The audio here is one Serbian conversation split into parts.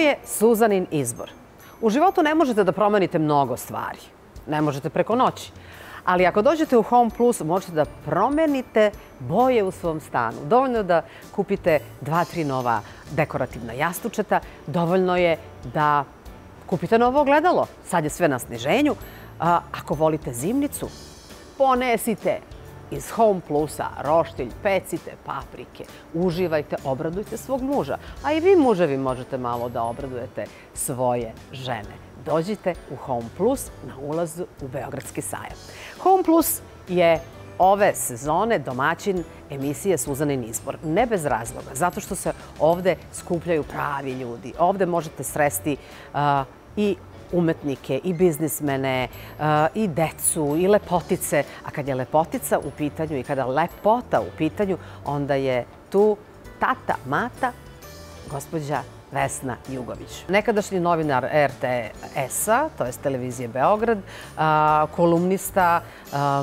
je Suzanin izbor. U životu ne možete da promenite mnogo stvari. Ne možete preko noći. Ali ako dođete u Home Plus, možete da promenite boje u svom stanu. Dovoljno je da kupite 2-3 nova dekorativna jastučeta. Dovoljno je da kupite novo ogledalo. Sad je sve na sniženju. Ako volite zimnicu, ponesite iz Home Plusa roštilj, pecite paprike, uživajte, obradujte svog muža. A i vi, muževi, možete malo da obradujete svoje žene. Dođite u Home Plus na ulazu u Beogradski sajam. Home Plus je ove sezone domaćin emisije Suzanin izbor. Ne bez razloga, zato što se ovde skupljaju pravi ljudi. Ovde možete sresti i umetnike, i biznismene, i decu, i lepotice. A kad je lepotica u pitanju i kada lepota u pitanju, onda je tu tata, mata, gospođa Vesna Jugović. Nekadašnji novinar RTS-a, to je televizije Beograd, kolumnista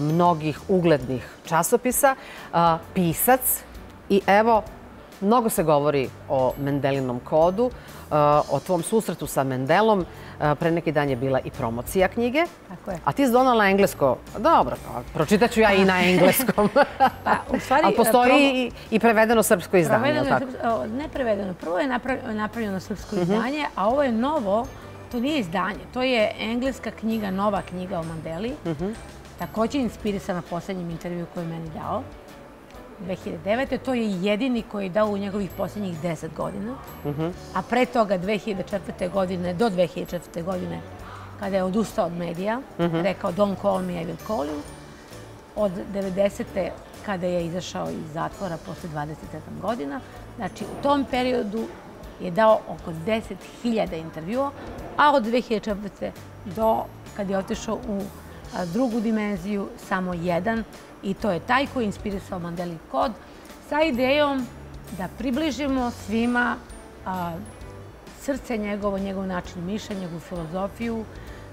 mnogih uglednih časopisa, pisac i evo, mnogo se govori o Mendelinom kodu, o tvom susretu sa Mendelom. Pre neki dan je bila i promocija knjige. Tako je. A ti si donala englesko. Dobro, pročitat ću ja i na engleskom. Ali postoji i prevedeno srpsko izdanje. Ne prevedeno. Prvo je napravljeno srpsko izdanje, a ovo je novo. To nije izdanje. To je engleska knjiga, nova knjiga o Mandeli. Također inspirisana poslednjim intervju koji je meni dao. 2009. To je jedini koji je dao u njegovih posljednjih 10 godina. A pre toga 2004. godine, do 2004. godine, kada je odustao od medija, rekao don't call me, I will call you. Od 90. kada je izašao iz zatvora posle 27 godina. Znači, u tom periodu je dao oko 10.000 intervjua, a od 2004. do kada je otišao u drugu dimenziju, samo jedan. I to je taj koji je inspirisao Mandelin kod sa idejom da približimo svima srce njegovo, njegov način mišljenja, njegovu filozofiju,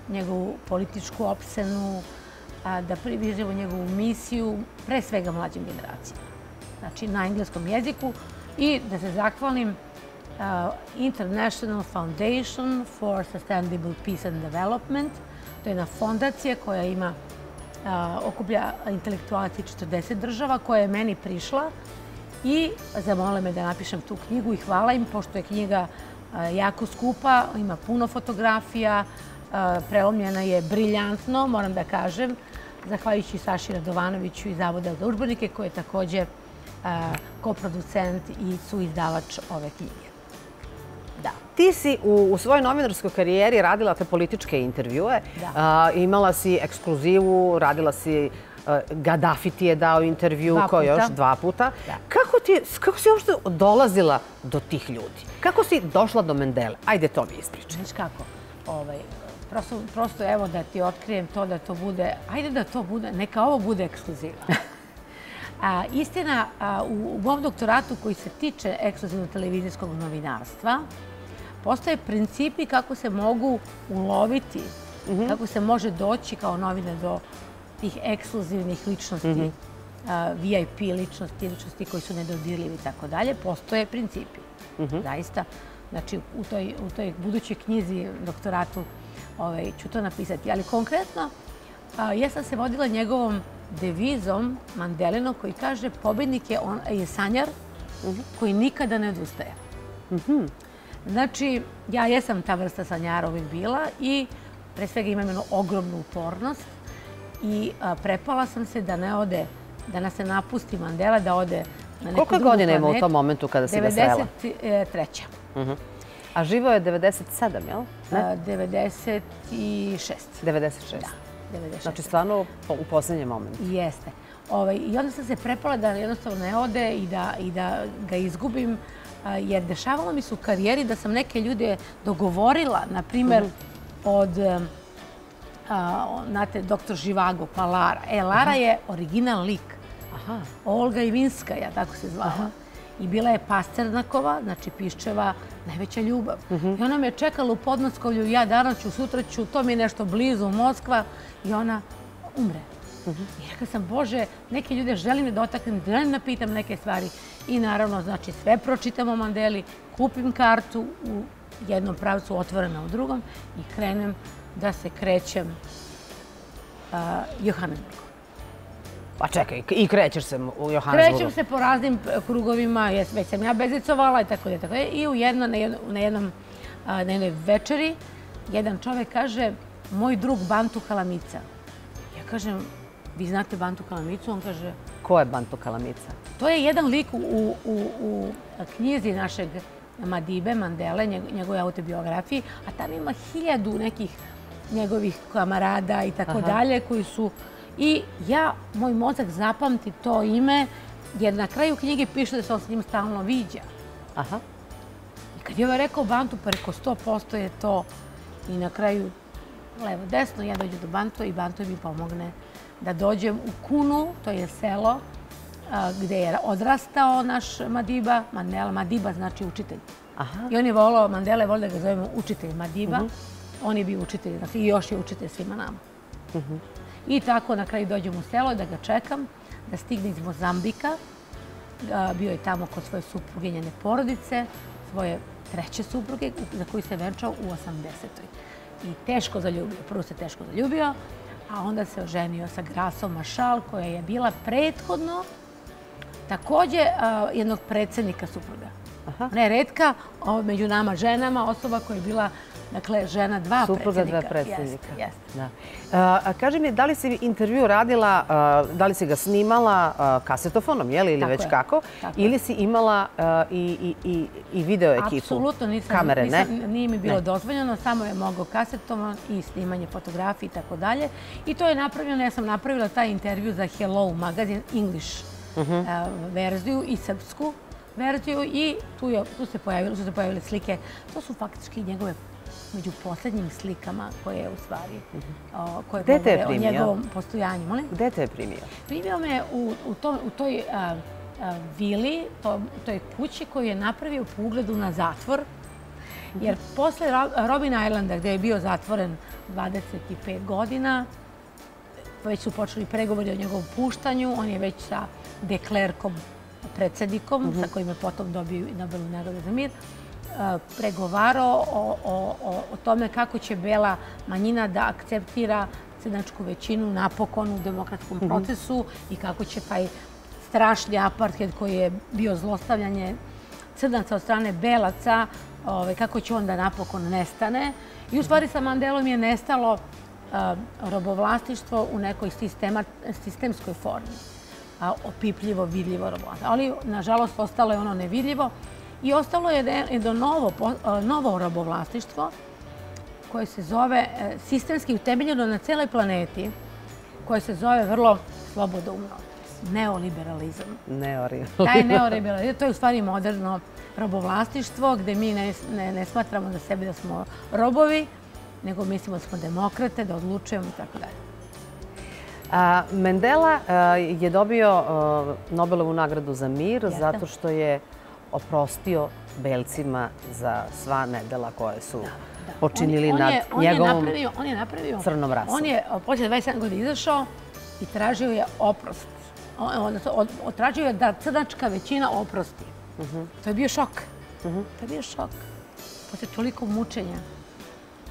njegovu političku opsenu, da približimo njegovu misiju, pre svega mlađim generacijama. Znači, na engleskom jeziku. I da se zahvalim International Foundation for Sustainable Peace and Development. To je jedna fondacija koja ima okuplja intelektualaca 40 država, koja je meni prišla i zamolila me da napišem tu knjigu i hvala im, pošto je knjiga jako skupa, ima puno fotografija, prelomljena je briljantno, moram da kažem, zahvaljujući Saši Radovanoviću iz Zavoda za udžbenike, koji je također koproducent i suizdavač ove knjige. Da. Ti si u svojoj novinarskoj karijeri radila te političke intervjue. Imala si ekskluzivu, radila si Gaddafi ti je dao intervju, koji još 2 puta. Kako si uopšte dolazila do tih ljudi? Kako si došla do Mendele? Ajde, to mi ispričaj. Znaš kako? Prosto evo da ti otkrijem to da to bude, ajde da to bude, neka ovo bude ekskluziva. Istina, u mom doktoratu koji se tiče ekskluzivnog televizijskog novinarstva, postoje principi kako se mogu uloviti, kako se može doći kao novinar do tih ekskluzivnih ličnosti, VIP ličnosti koji su nedodirljivi i tako dalje. Postoje principi, zaista. Znači, u toj budućoj knjizi, doktoratu, ću to napisati. Ali konkretno, ja sam se vodila njegovom devizom Mandelinom koji kaže pobednik je sanjar koji nikada ne odustaje. Znači, ja jesam ta vrsta sanjara uvijek bila i pre svega imam jednu ogromnu upornost i prepala sam se da ne ode, da nas se napusti Mandela, da ode na neku drugu planetu. Koliko godina ima u tom momentu kada si ga srela? 93. A živo je 97, jel? 96. 96. Znači, stvarno u posljednjem momentu. Jeste. I onda sam se prepala da jednostavno ne ode i da ga izgubim, jer dešavalo mi se u karijeri da sam neke ljude dogovorila, na primjer, od, znate, doktor Živago, pa Lara. Lara je original lik. Olga Ivinskaja, tako se zvala. I bila je Pasternakova, znači Piščeva, najveća ljubav. I ona me čekala u Podmoskovlju, ja danas ću, sutra ću, to mi je nešto blizu, Moskva, i ona umre. I rekla sam, Bože, neke ljude želim da dotaknem, želim da pitam neke stvari. I naravno, znači, sve pročitam o Mandeli, kupim kartu u jednom pravcu otvorena u drugom i krenem da se krećem Johannesburgom. Pa čekaj, i krećeš se u Johannesburgu? Krećem se po raznim krugovima, već sam ja bezicovala i tako da. I na jednoj večeri jedan čovek kaže, moj drug Bantu Kalamica. Ja kažem, vi znate Bantu Kalamicu? On kaže... Ko je Bantu Kalamica? To je jedan lik u knjizi našeg Madibe, Mandele, njegove autobiografiji, a tamo ima 1000 nekih njegovih kamarada i tako dalje koji su... I moj mozak zapamti to ime, jer na kraju knjige piše da se on s njim stalno viđa. Aha. I kad je ovaj rekao Bantu, pa rekao 100% je to. I na kraju, levo, desno, ja dođem do Bantu i Bantu mi pomogne da dođem u Kunu, to je selo gde je odrastao naš Madiba. Madiba znači učitelj. I on je volao, Mandela je volio da ga zovemo učitelj Madiba. On je bio učitelj i još je učitelj svima nama. I tako na kraju dođem u selo da ga čekam, da stigne iz Mozambika. Bio je tamo kod svoje supruge, njene porodice, svoje treće supruge za koju se venčao u 80. I teško zaljubio. Prvo se teško zaljubio, a onda se oženio sa Grasom Maršal, koja je bila prethodno takođe jednog predsjednika supruga. Ona je retka među nama ženama, osoba koja je bila žena dva predsjednika. Supruga dva predsjednika. Kaži mi, da li si intervju radila, da li si ga snimala kasetofonom, ili već kako? Ili si imala i video ekipu? Apsolutno nisam. Nije mi bilo dozvoljeno, samo je mogao kasetovan i snimanje fotografije i tako dalje. I to je napravljeno, ja sam napravila taj intervju za Hello magazin, English verziju i srpsku verziju i tu se pojavile slike. To su faktički njegove među posljednjim slikama koje je u stvari govore o njegovom postojanju. Gde te je primio? Primio me u toj vili, toj kući koju je napravio po ugledu na zatvor. Jer posle Robben Islanda, gde je bio zatvoren 25 godina, već su počeli pregovori o njegovom puštanju. On je već sa de Klerkom, predsjednikom, sa kojim je potom dobio Nobelovu nagradu za mir, pregovarao o tome kako će bela manjina da akceptira crnačku većinu napokon u demokratskom procesu i kako će taj strašni apartheid koji je bio zlostavljanje crnaca od strane belaca, kako će on da napokon nestane. I u stvari sa Mandelom je nestalo robovlasništvo u nekoj sistemskoj formi. Opipljivo, vidljivo robovlasništvo. Ali, nažalost, ostalo je ono nevidljivo. I ostalo je jedno novo robovlasništvo koje se zove sistemski utemeljeno na celoj planeti, koje se zove vrlo slobodoumno neoliberalizam. Taj neoliberalizam, to je u stvari moderno robovlasništvo gde mi ne smatramo za sebe da smo robovi, nego mislimo da smo demokrate, da odlučujemo i tako dalje. Mandela je dobio Nobelovu nagradu za mir zato što je oprostio belcima za sva nedela koje su počinili nad njegovom crnom rasom. On je poslije 27 godina izašao i tražio je oprost. Tražio je da crnačka većina oprosti. To je bio šok. To je bio šok. Poslije toliko mučenja.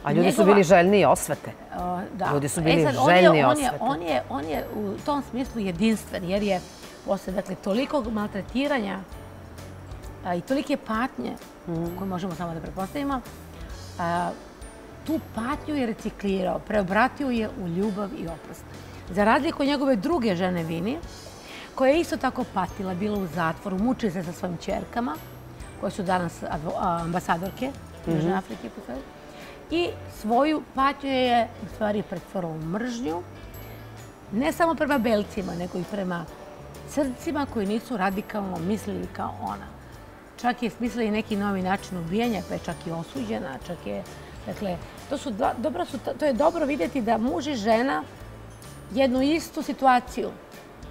A ljudi su bili željni osvete. Ljudi su bili željni osvete. On je u tom smislu jedinstven, jer je posle tolikog maltretiranja i tolike patnje, koje možemo samo da prepostavimo, tu patnju je reciklirao, preobratio je u ljubav i oprost. Za razliku od njegove druge žene Vini, koja je isto tako patila, bila u zatvoru, muči se sa svojim ćerkama, koje su danas ambasadorke Južne Afrike. I svoju patnju je u stvari pretvorila u mržnju, ne samo prema belcima, nego i prema crncima koji nisu radikalno mislili kao ona. Čak je smislila i neki novi način ubijanja, pa je čak i osuđena. Dakle, to je dobro vidjeti da muž i žena jednu istu situaciju,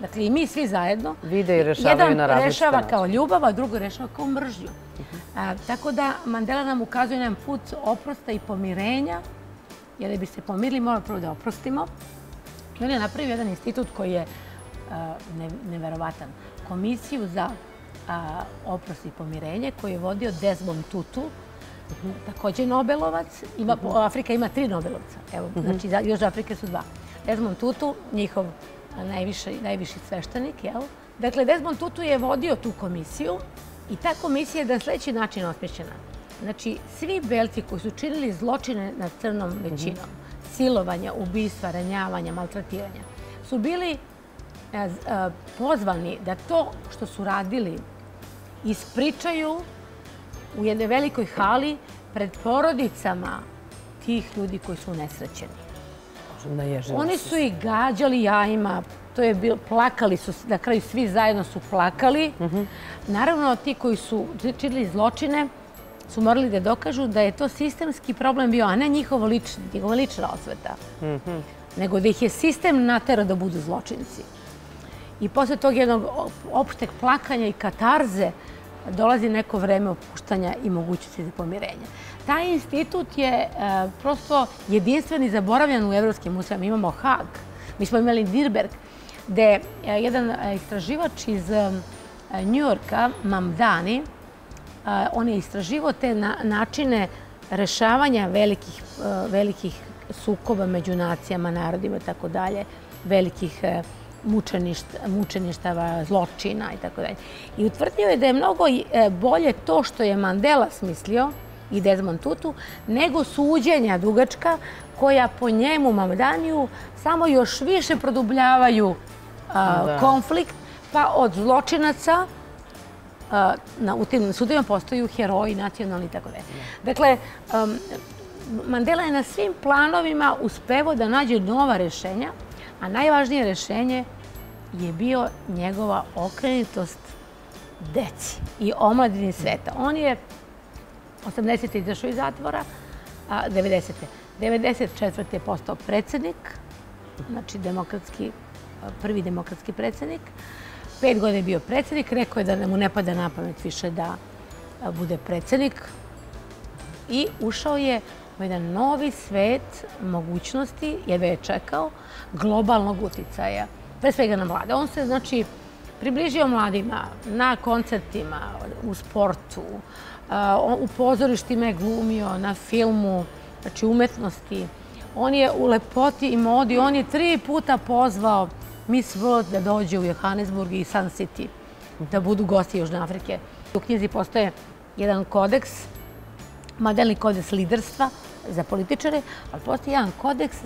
dakle i mi svi zajedno, vide i rešavaju na različite načine. Jedan rešava kao ljubav, a drugo rešava kao mržnju. Tako da Mandela nam ukazuje nam put oprosta i pomirenja, jer da bi se pomirili moramo prvo da oprostimo. I on je napravio jedan institut koji je neverovatan. Komisiju za oprost i pomirenje koju je vodio Desmond Tutu, takođe Nobelovac. Afrika ima 3 Nobelovca. Evo, znači, još Afrike su 2. Desmond Tutu, njihov najviši sveštenik, jel? Dakle, Desmond Tutu je vodio tu komisiju i ta komisija je na sledeći način osmišljena. Znači, svi belci koji su činili zločine nad crnom većinom, silovanja, ubistva, ranjavanja, maltretiranja, su bili pozvani da to što su radili ispričaju u jednoj velikoj hali pred porodicama tih ljudi koji su unesrećeni. Oni su ih gađali jajima, plakali su, na kraju svi zajedno su plakali. Naravno, ti koji su činili zločine su morali da dokažu da je to sistemski problem bio, a ne njihova lična osveta. Nego da ih je sistem naterao da budu zločinci. I posle tog jednog opšteg plakanja i katarze dolazi neko vreme opuštanja i mogućnosti za pomirenje. Taj institut je prosto jedinstven i zaboravljan u evropskim ustanovama. Imamo Hag, mi smo imali Nürnberg, gde jedan istraživač iz Njujorka, Mamdani, on je istraživao te načine rešavanja velikih sukoba među nacijama, narodima i tako dalje, velikih mučeništava, zločina i tako dalje. I utvrdio je da je mnogo bolje to što je Mandela smislio i Desmond Tutu, nego suđenja dugačka koja po njemu Mamdaniju samo još više produbljavaju konflikt, pa od zločinaca u tim sudovima postaju heroji nacionalni i tako dalje. Dakle, Mandela je na svim planovima uspevao da nađe nova rešenja, a najvažnije rešenje je bio njegova okrenutost deci i omladini sveta. On je 80. izašao iz zatvora, 90. 94. je postao predsjednik, znači prvi demokratski predsjednik. 5 godina je bio predsjednik, rekao je da mu ne pada na pamet više da bude predsjednik i ušao je u jedan novi svet mogućnosti, jedva je čekao, globalnog uticaja, pre svega na mlade. On se, znači, približio mladima na koncertima, u sportu, u pozorištima je glumio, na filmu, znači umetnosti. On je u lepoti i modi, on je 3 puta pozvao Miss World da dođe u Johannesburg i Sun City, da budu gosti Južne Afrike. U knjizi postoje jedan kodeks, modelni kodeks liderstva za političare, ali postoji jedan kodeks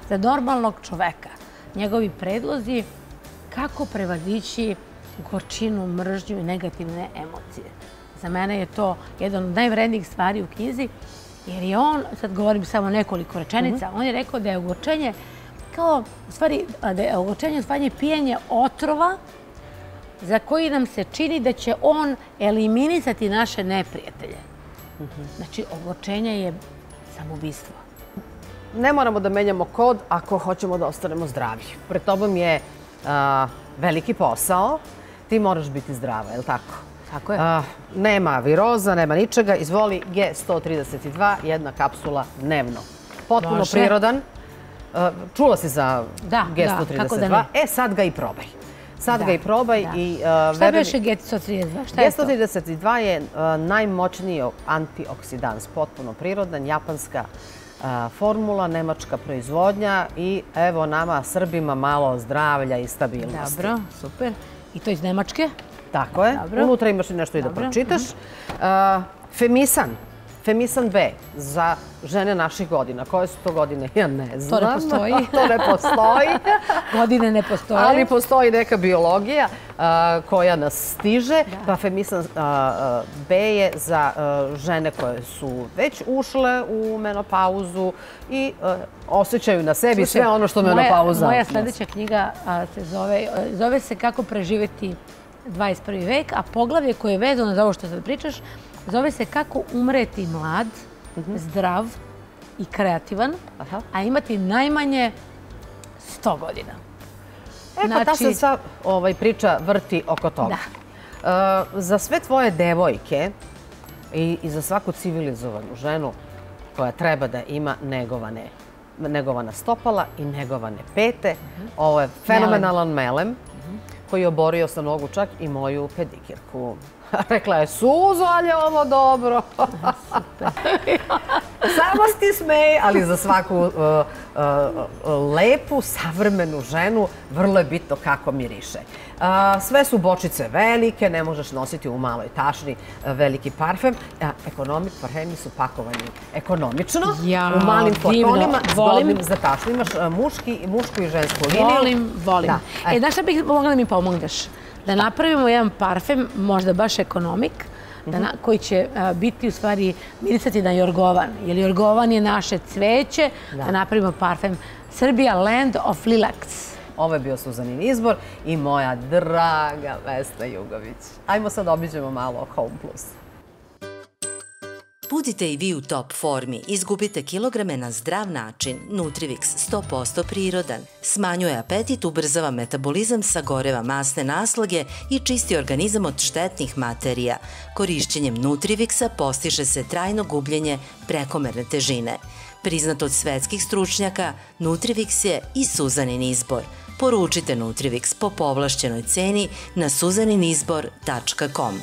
za normalnog čoveka. Njegovi predlozi kako prevazići gorčinu, mržnju i negativne emocije. Za mene je to jedan od najvrednijih stvari u knjizi, jer je on, sad govorim samo nekoliko rečenica, on je rekao da je ogorčenje kao, u stvari, da je ogorčenje u stvari pijenje otrova za koji nam se čini da će on eliminisati naše neprijatelje. Znači, ogorčenje je samoubistvo. Ne moramo da menjamo kod ako hoćemo da ostanemo zdravi. Pred tobom je veliki posao. Ti moraš biti zdrava, je li tako? Tako je. Nema viroza, nema ničega. Izvoli G132, jedna kapsula dnevno. Potpuno prirodan. Čula si za G132? Kako da ne. Sad ga i probaj. Sad ga i probaj. Šta beše G132? G132 je najmoćniji antioksidans, potpuno prirodan, japanska formula, nemačka proizvodnja i evo nama Srbima malo zdravlja i stabilnosti. Dobro, super. I to iz Nemačke? Tako je. Unutra imaš i nešto i da pročitaš. Femisan. Femisan B za žene naših godina. Koje su to godine? Ja ne znam. To ne postoji. To ne postoji. Godine ne postoje. Ali postoji neka biologija koja nas stiže. Pa Femisan B je za žene koje su već ušle u menopauzu i osjećaju na sebi sve ono što menopauza. Moja sledeća knjiga zove se Kako preživjeti 21. vek, a poglavlje koje je vezano za ovo što sad pričaš zove se Kako umreti mlad, zdrav i kreativan, a imati najmanje 100 godina. Pa ta se sva priča vrti oko toga. Za sve tvoje devojke i za svaku civilizovanu ženu koja treba da ima negovana stopala i negovane pete, ovo je fenomenalan melem koji je oborio sa nogu čak i moju pedikirku. Rekla je, Suzo, ali je ovo dobro. Samo si ti smej, ali za svaku lepu, savremenu ženu vrlo je bitno kako miriše. Sve su bočice velike, ne možeš nositi u maloj tašni veliki parfem. Ekonomik parfemi su pakovani ekonomično, u malim flakonima, zgodnim za tašnu. Imaš mušku i žensku liniju. Volim. Znaš šta bih mogla da mi pomogneš? Da napravimo jedan parfem, možda baš ekonomik, koji će biti u stvari mirisati na jorgovan. Jer jorgovan je naše cveće, da napravimo parfem Serbia Land of Lilacs. Ovo je bio Suzanin izbor i moja draga Vesna Jugović. Ajmo sad obiđemo malo Home Plus. Budite i vi u top formi, izgubite kilograme na zdrav način. Nutrivix 100% prirodan. Smanjuje apetit, ubrzava metabolizam, sagoreva masne naslage i čisti organizam od štetnih materija. Korišćenjem Nutrivixa postiže se trajno gubljenje prekomerne težine. Priznat od svetskih stručnjaka, Nutrivix je i Suzanin izbor. Poručite Nutrivix po povlašćenoj ceni na suzaninizbor.com.